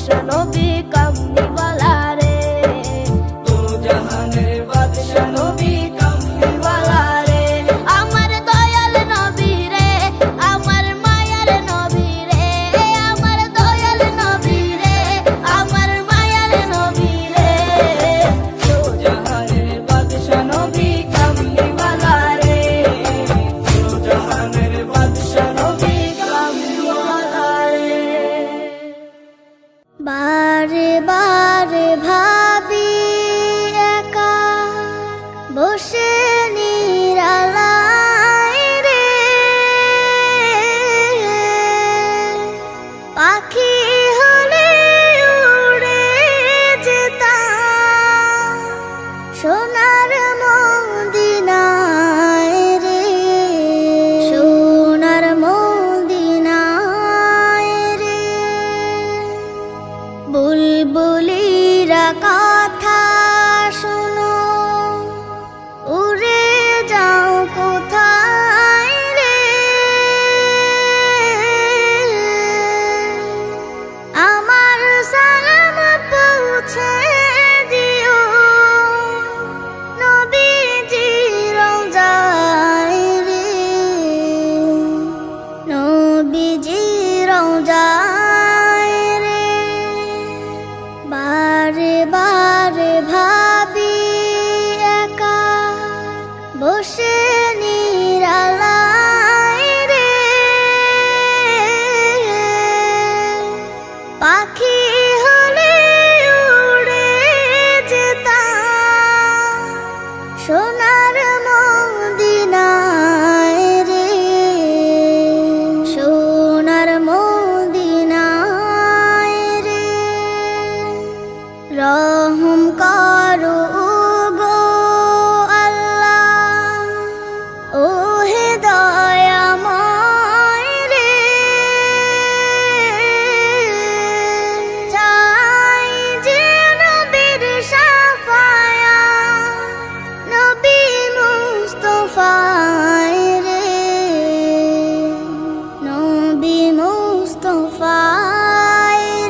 বাদশা নবী কামলিওয়ালা রে, দু জাহানের বাদশা নবী কামলিওয়ালা রে। আমার দয়াল নবী রে, আমার মায়ার নবী রে, আমার দয়াল নবী রে, আমার মায়ার নবী রে, দু জাহানের বাদশা নবী কামলিওয়ালা রে, দু জাহানের বাদশা নবী কামলিওয়ালা রে। বারে বারে ভাবি একা বসে নিরালায় রে, পাখি হলে উড়ে যেতাম সোনার মদিনায় রে, সোনার মদিনায় রে। বুলবুলিরা কথা শোনো, উড়ে যাও কোথায় রে, আমার সালাম পৌঁছে দিও নবীজি রওজায় রে, নবীজি রওজায় রে। বারে বারে ভাবি একা বসে নিরালায় রে, পাখি হলে উড়ে যেতাম সোনার মদিনায় রে, সোনার মদিনায় রে। রহম করো গো আল্লাহ, ও হে দয়াময় রে, চাই যে নবীর শাফায়াত, নবী মুস্তাফায় রে, নবী মুস্তাফায়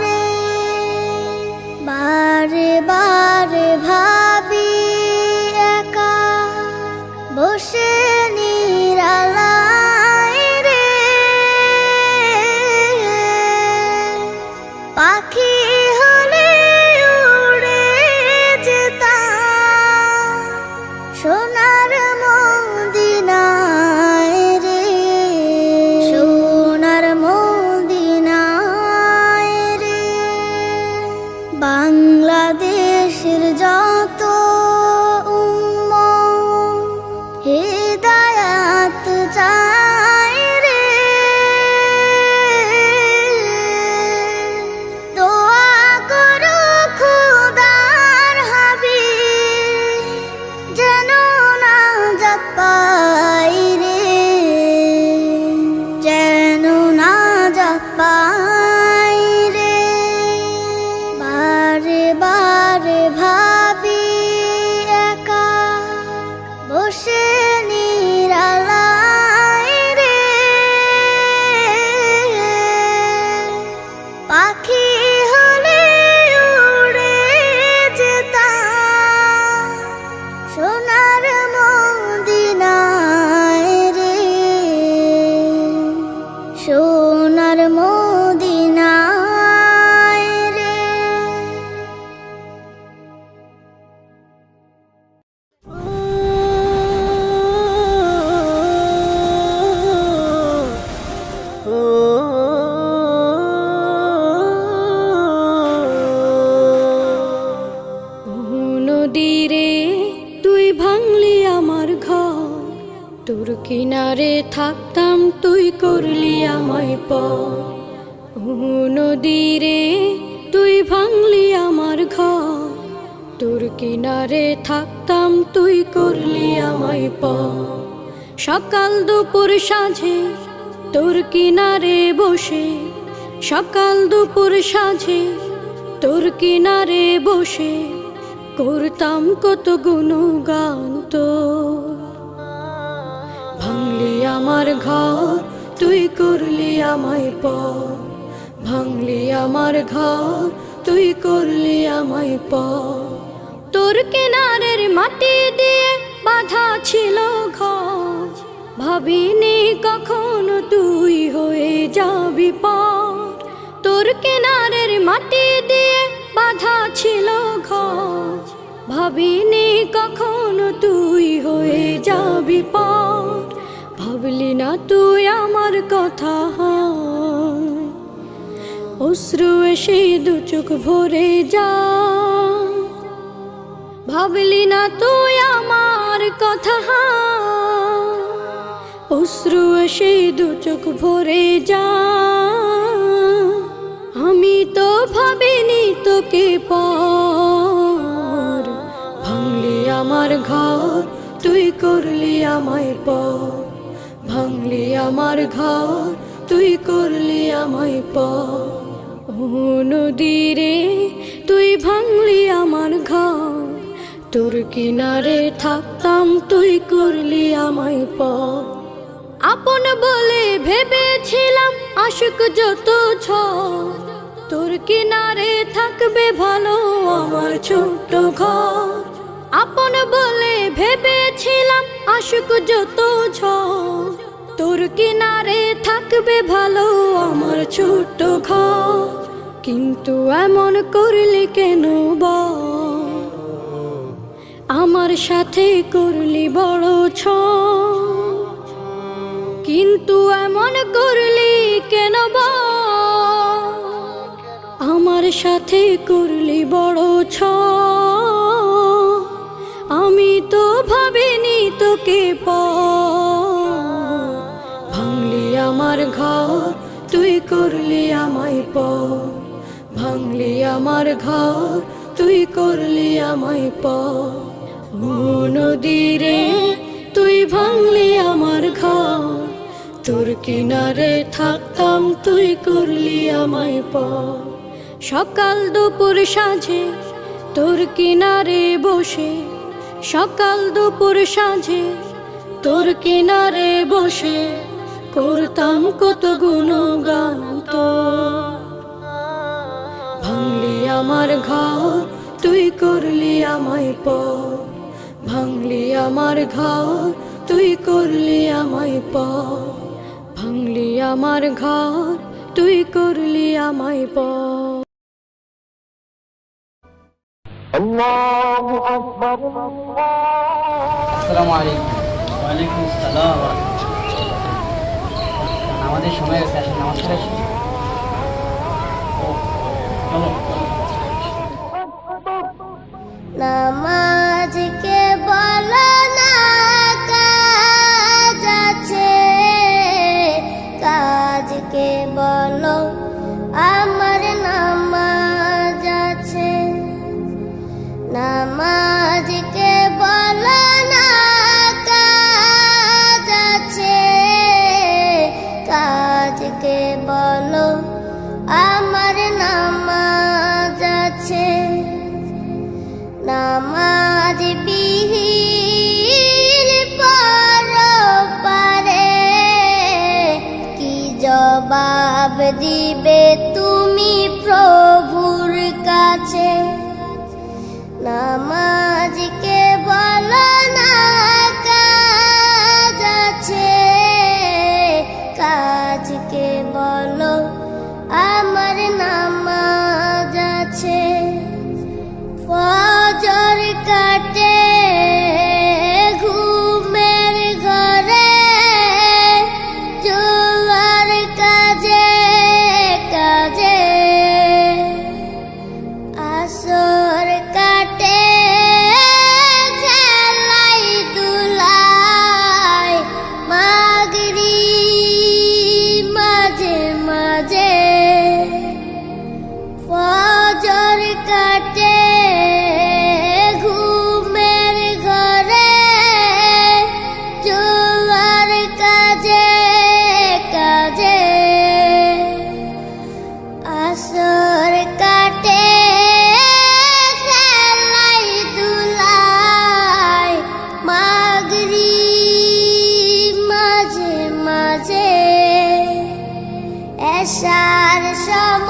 রে। বারে বারে ভাবি একা বসে নিরালায় রে, পাখি হলে উড়ে যেতাম সোনার মদিনায় রে, সোনার মদিনায় রে। বাংলাদেশের যত উম্মত হিদায়াত চায় রে, দোয়া করো খোদার হাবিব যেন নাজাত পাই রে, যেন নাজাত পাই রে। বারে বারে ভাবি একা বসে নিরালায় রে, পাখি হলে উড়ে যেতাম সোনার মদিনায় রে, সোনার মদিনায় রে। নদীরে তুই ভাঙলি আমার ঘর, তোর কিনারে থাকতাম তুই করলি আমায় পর। নদীরে তুই ভাঙলি আমার ঘর, তোর কিনারে থাকতাম তুই করলি আমায় পর। সকাল দুপুর সাঁঝে তোর কিনারে বসে, সকাল দুপুর সাঁঝে তোর কিনারে বসে করতাম কত গুণগান তোর। ভাঙলি আমার ঘর তুই করলি আমায় পর, ভাঙলি আমার ঘর তুই করলি আমায় পর। তোর কিনারের মাটি দিয়ে বাঁধা ছিল ঘর, ভাবিনি কখনো তুই হয়ে যাবি পর। তোর কিনারের মাটি দিয়ে বাঁধা ছিল ঘর, ভাবিনি কখনো তুই হয়ে যাবি পর। ভাবলি না তুই আমার কথা, অশ্রু এসে দু চোখ ভরে যা। ভাবলি না তুই আমার কথা, অশ্রু এসে দু চোখ ভরে যা। আমি তো ভাবিনি তোকে পর, ভাঙলি আমার ঘর তুই করলি আমায় পর। ভাঙলি আমার ঘর তুই করলি আমায় পর। ও নদী রে তুই ভাঙলি আমার ঘর, তোর কিনারে থাকতাম তুই করলি আমায় পর। আপন বলে ভেবেছিলাম আশুক যত ঝড়, তোর কিনারে থাকবে ভালো আমার ছোট্ট ঘর। আপন বলে ভেবেছিলাম আশুক যত ঝড়, তোর কিনারে থাকবে ভালো আমার ছোট্ট ঘর। কিন্তু এমন করলি কেন বল, আমার সাথে করলি বড় ছল। কিন্তু এমন করলি কেন বল, আমার সাথে করলি বড় ছল। আমি তো ভাবিনি তোকে পর, ভাঙলি আমার ঘর তুই করলি আমায় পর। ভাঙলি আমার ঘর তুই করলি আমায় পর। ও নদী রে তুই ভাঙলি আমার ঘর, তোর কিনারে থাকতাম তুই করলি আমায় পর। সকাল দুপুর সাঁঝে তোর কিনারে বসে, সকাল দুপুর সাঁঝে তোর কিনারে বসে করতাম কত গুণগান তোর। ভাঙলি আমার ঘর তুই করলি আমায় পর। ভাঙলি আমার ঘর তুই করলি আমায় পর। ভাঙলি আমার ঘর তুই করলি আমায় পর। আসসালামু আলাইকুম। ওয়ালাইকুম আসসালাম। আমাদের সময় আছে, আসেন নামাজ পড়ে আসি। নামাজকে বলো না কাজ আছে, কাজকে বলো আমার নামাজ আছে। নামাজকে বলো না কাজ আছে, কাজকে বলো আমার নামাজ আছে। নামাজ বিহীন পরপারে কি জবাব দিবে তুমি প্রভুর কাছে। নামাজকে বলো না কাজ আছে, কাজকে বলো আমার নামাজ আছে। ফজর কাটে ঘুমের ঘরে, জোয়ার কাজে কাজে। আসর কাটে খেলাই দুলাই, মাগরিব মাঝে মাঝে। ফজর কাটে ঘুমের ঘরে, জোয়ার কাজে কাজে। আসর কাটে খেলাই দুলাই, মাগরিব মাঝে মাঝে। এশার সময়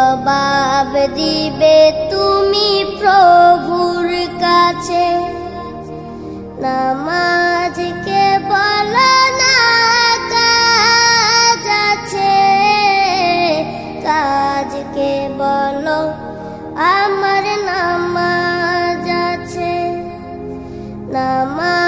জবাব দিবে তুমি প্রভুর কাছে। নামাজকে বলো না কাজ আছে, কাজকে বলো আমার নামাজ আছে। নামাজ